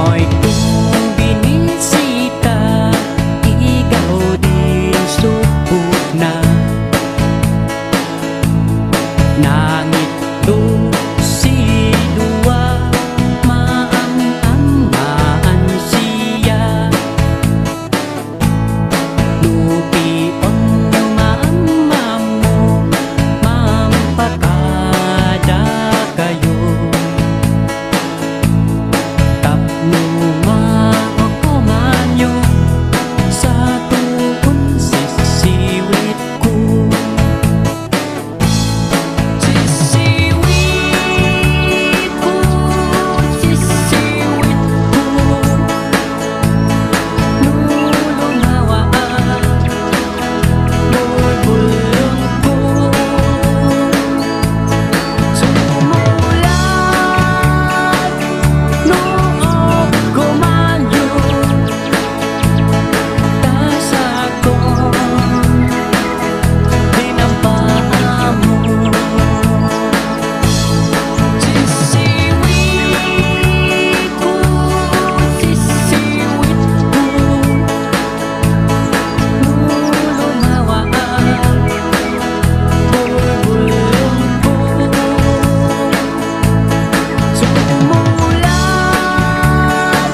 Mo'y kung binisita, ikaw din subok na. Nangit to si dua, maang-amaan siya. Lupion mama mo, mampakada kayo. Tapno ako manyo, sa tuon sisiwit ko. Sisiwit ko, sisiwit ko. Lulungawaan, bulbulong ko. Sumulat noong kumanyo, tasa ko dinampaan mo. Sisiwit ko, sisiwit ko. Lulungawaan, bulbulong ko. Sumulat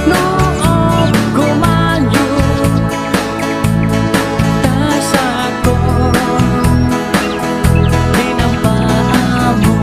noong kumanyo, tasa ko dinampaan mo.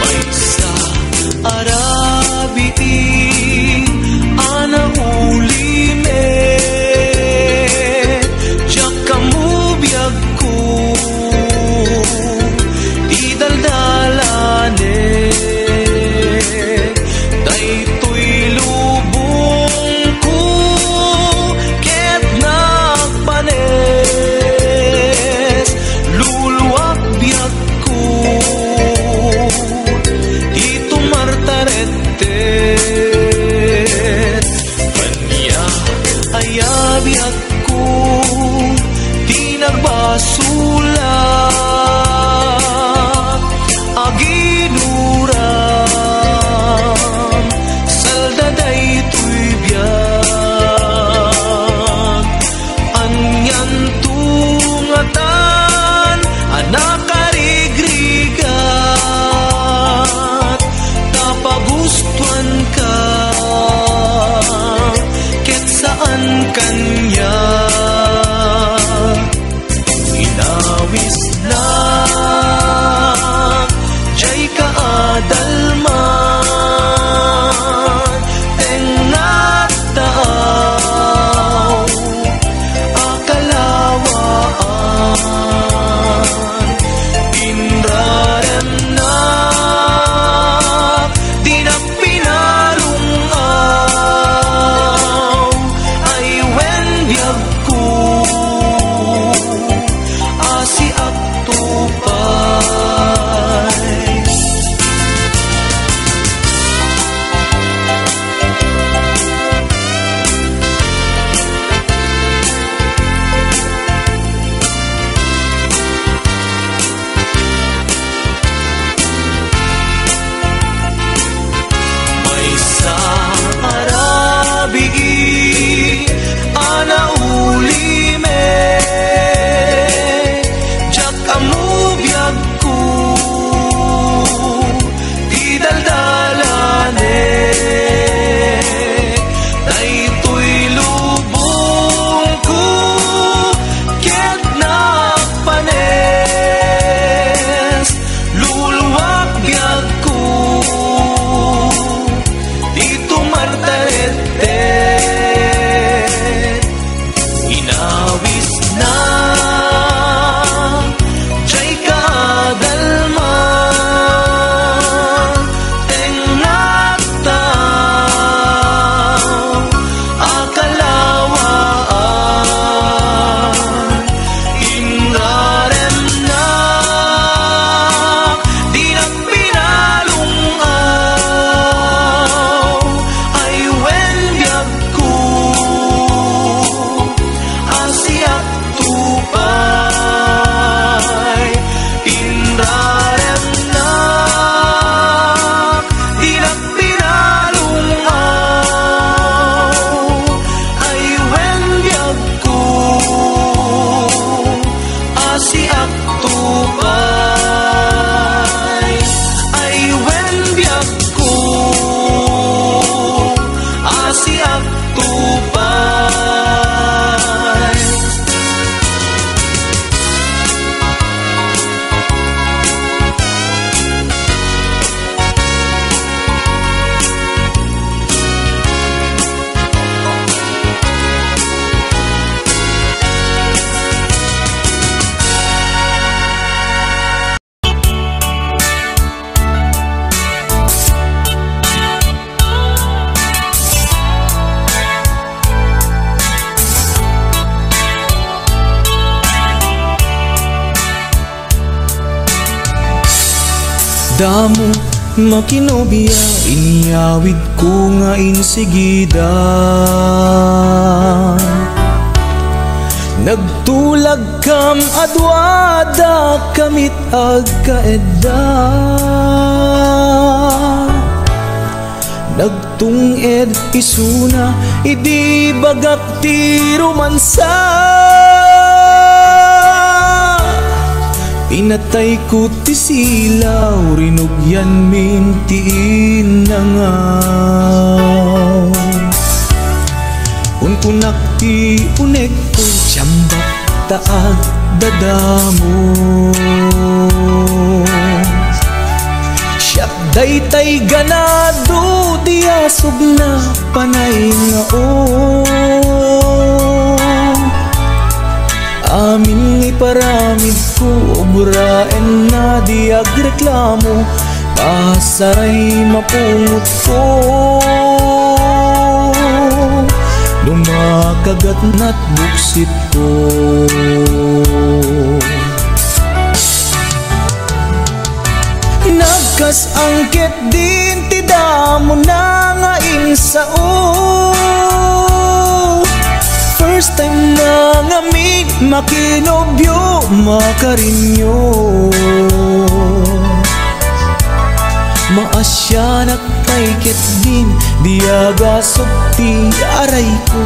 Maysa arabitin ana ulime, diyak kamu biyag ko di daldalane. Daytoy lubong ko ket nagpanes, luluwak biyag ko dito martaretes. Kanya ayabiyag ko di nagbasulat, aginuram salda daytoy biyag. Anyan tungatan anak karigrigat, tapagustuhan ka ket saan kanya. Inaw Damo makinobya, inyawid ko nga insigida. Nagtulag kam adwada, kamit agkaedda. Nagtunged isuna, idi bagak ti romansa. Pinatay ko ti silaw, rinugyan mintiin na nga. Unkunak ti unek ko, tiyambak taag dadamo. Siyak daytay ganado, di asog na panay nga o. Amin iparamid ko, oburaen na di agreklamo, pasaray mapungot ko. Lumakagat na't buksit ko. Nagkasangkit din ti damo na nga insao. First time na ngamin makinobyo, makarinyo. Maasya nagpaikit din, di agasok ti aray ko,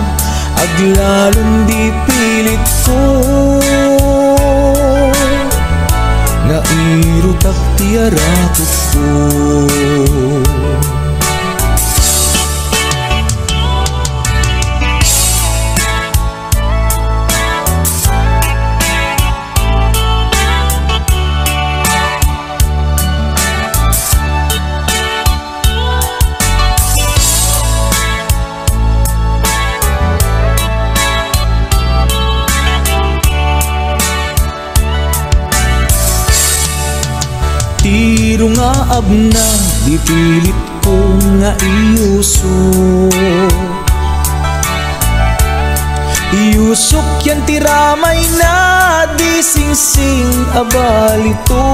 aglalong di pilit ko. Nairutak ti arakot ko. Tiro nga abna, di pilit ko nga iuso. Iusok yan tiramay na, di singsing abalito.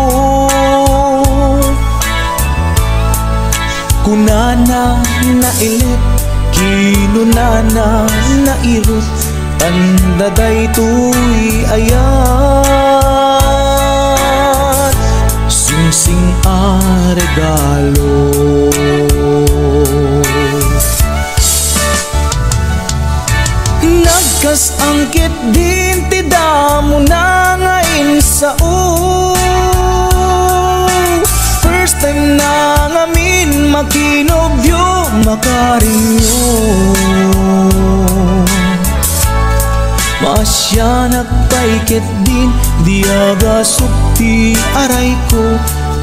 Kunana na ilit, kinunana na irot, tandaday tuy ayan. Sing a regalo. Nagkasangkit din ti damo na nga insao. First time na ngamin makinobyo, makarinyo. Masya nagpaikit din, di agasok ti aray ko,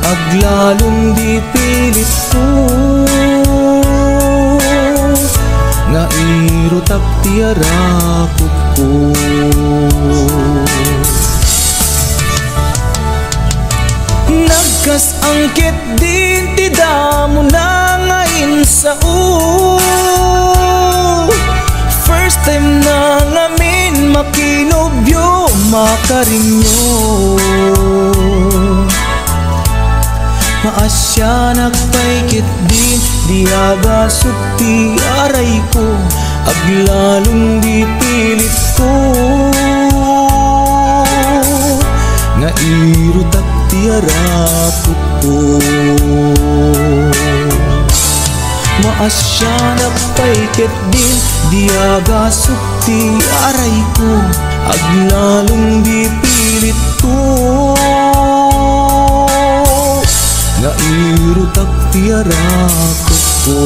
aglalong di pilit ko. Nairutak ti arakot ko. Nagkasangkit din ti damo na nga insao. First time na ngamin makinobyo, makarinyo. Maasya nagpaikit din, di agasok ti aray ko, aglalong di pilit ko. Nairutak ti arakot ko. Maasya nagpaikit din, di agasok ti aray ko, aglalong di pilit ko. Nairutak ti arakot ko.